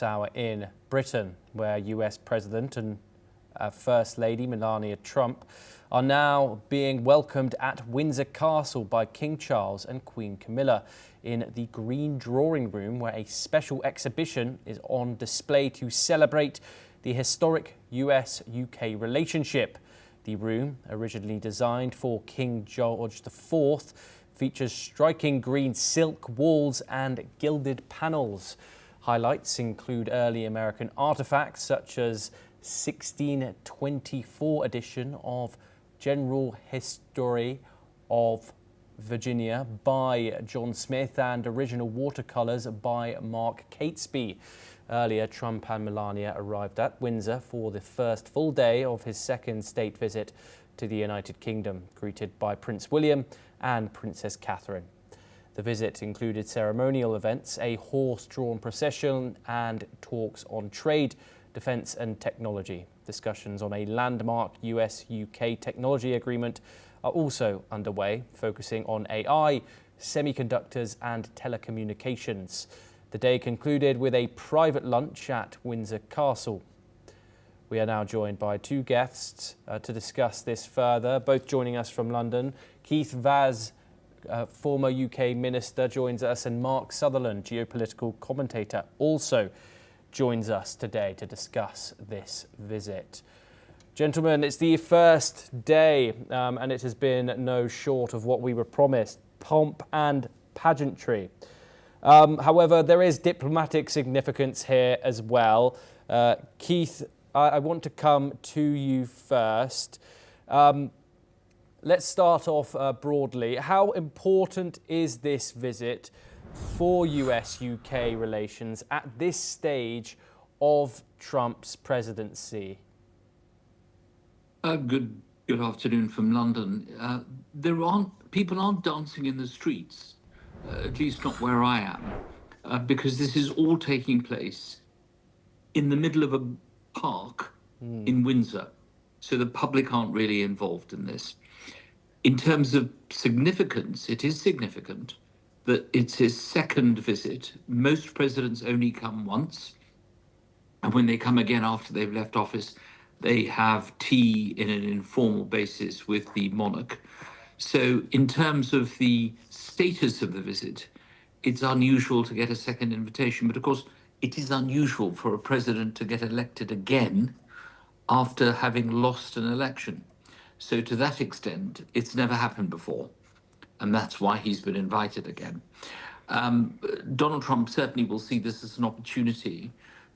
this hour in Britain, where US President and First Lady Melania Trump are now being welcomed at Windsor Castle by King Charles and Queen Camilla in the Green Drawing Room, where a special exhibition is on display to celebrate the historic US-UK relationship. The room, originally designed for King George IV, features striking green silk walls and gilded panels. Highlights include early American artifacts such as 1624 edition of General History of Virginia by John Smith and original watercolours by Mark Catesby. Earlier, Trump and Melania arrived at Windsor for the first full day of his second state visit to the United Kingdom, greeted by Prince William and Princess Catherine. The visit included ceremonial events, a horse-drawn procession and talks on trade, defence and technology. Discussions on a landmark US-UK technology agreement are also underway, focusing on AI, semiconductors and telecommunications. The day concluded with a private lunch at Windsor Castle. We are now joined by two guests to discuss this further, both joining us from London. Keith Vaz, former UK minister, joins us, and Mark Sutherland, geopolitical commentator, also joins us today to discuss this visit. Gentlemen, it's the first day and it has been no short of what we were promised, pomp and pageantry. However, there is diplomatic significance here as well. Keith, I want to come to you first. Let's start off broadly. How important is this visit for US-UK relations at this stage of Trump's presidency? Good afternoon from London. People aren't dancing in the streets, at least not where I am, because this is all taking place in the middle of a park in Windsor. So the public aren't really involved in this. In terms of significance, it is significant that it's his second visit. Most presidents only come once. And when they come again after they've left office, they have tea in an informal basis with the monarch. So in terms of the status of the visit, it's unusual to get a second invitation. But of course, it is unusual for a president to get elected again after having lost an election. So to that extent, it's never happened before. And that's why he's been invited again. Donald Trump certainly will see this as an opportunity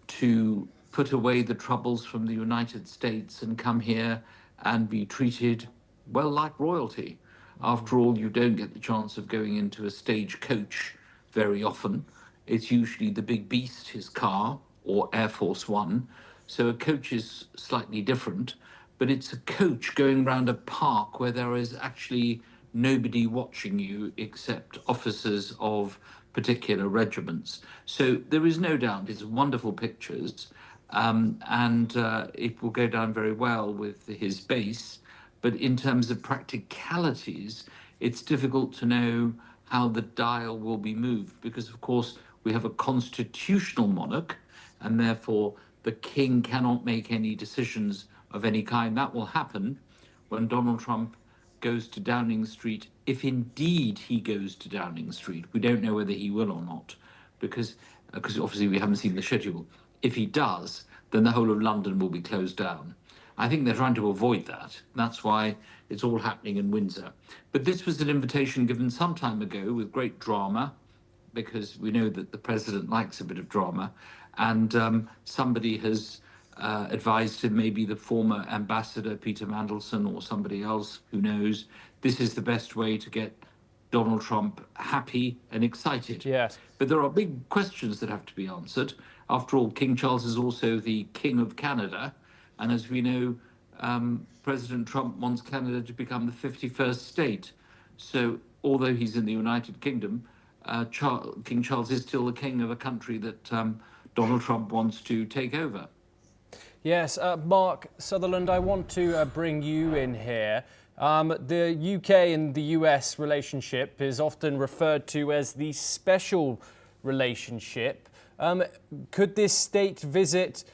to put away the troubles from the United States and come here and be treated, well, like royalty. After all, you don't get the chance of going into a stagecoach very often. It's usually the big beast, his car, or Air Force One. So a coach is slightly different, but it's a coach going around a park where there is actually nobody watching you except officers of particular regiments. So there is no doubt it's wonderful pictures, and it will go down very well with his base. But in terms of practicalities, it's difficult to know how the dial will be moved because, of course, we have a constitutional monarch and therefore the king cannot make any decisions of any kind. That will happen when Donald Trump goes to Downing Street, if indeed he goes to Downing Street. We don't know whether he will or not, because obviously we haven't seen the schedule. If he does, then the whole of London will be closed down. I think they're trying to avoid that. That's why it's all happening in Windsor. But this was an invitation given some time ago with great drama, because we know that the president likes a bit of drama, and somebody has advised him, maybe the former ambassador Peter Mandelson or somebody else, who knows, this is the best way to get Donald Trump happy and excited. Yes. But there are big questions that have to be answered. After all, King Charles is also the King of Canada. And as we know, President Trump wants Canada to become the 51st state. So although he's in the United Kingdom, King Charles is still the king of a country that Donald Trump wants to take over. Yes, Mark Sutherland, I want to bring you in here. The UK and the US relationship is often referred to as the special relationship. Could this state visit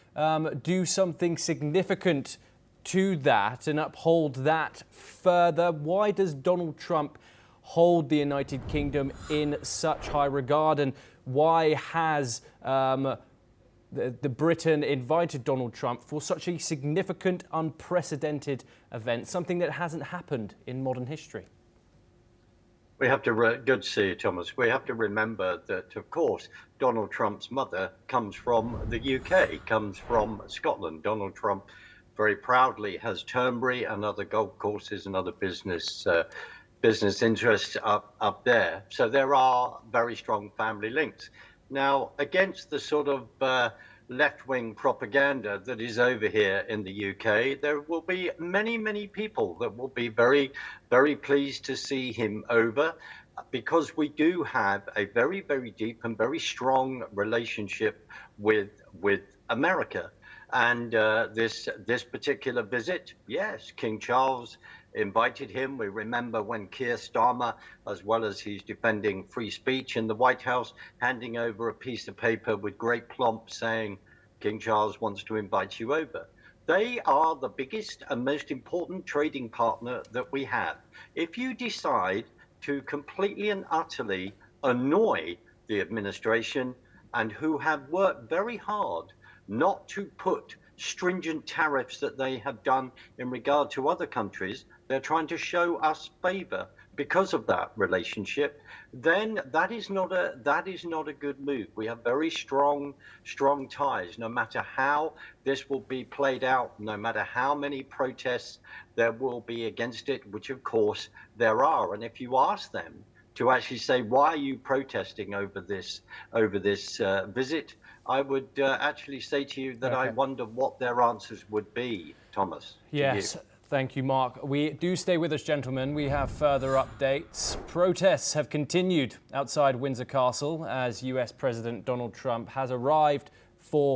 do something significant to that and uphold that further? Why does Donald Trump hold the United Kingdom in such high regard, and why has the Britain invited Donald Trump for such a significant, unprecedented event, something that hasn't happened in modern history? We have to, good to see you, Thomas. We have to remember that, of course, Donald Trump's mother comes from the UK, comes from Scotland. Donald Trump very proudly has Turnberry and other golf courses and other business interests up there. So there are very strong family links. Now, against the sort of left-wing propaganda that is over here in the UK, there will be many, many people that will be very, very pleased to see him over, because we do have a very, very deep and very strong relationship with America. And this particular visit, yes, King Charles invited him. We remember when Keir Starmer, as well as he's defending free speech in the White House, handing over a piece of paper with great plomp saying, King Charles wants to invite you over. They are the biggest and most important trading partner that we have. If you decide to completely and utterly annoy the administration, and who have worked very hard not to put stringent tariffs that they have done in regard to other countries, they're trying to show us favor because of that relationship, then that is not a good move. We have very strong ties, no matter how this will be played out, no matter how many protests there will be against it, which of course there are. And if you ask them to actually say, why are you protesting over this visit, I would actually say to you that I wonder what their answers would be, Thomas. Yes. Thank you, Mark. We do stay with us, gentlemen. We have further updates. Protests have continued outside Windsor Castle as US President Donald Trump has arrived for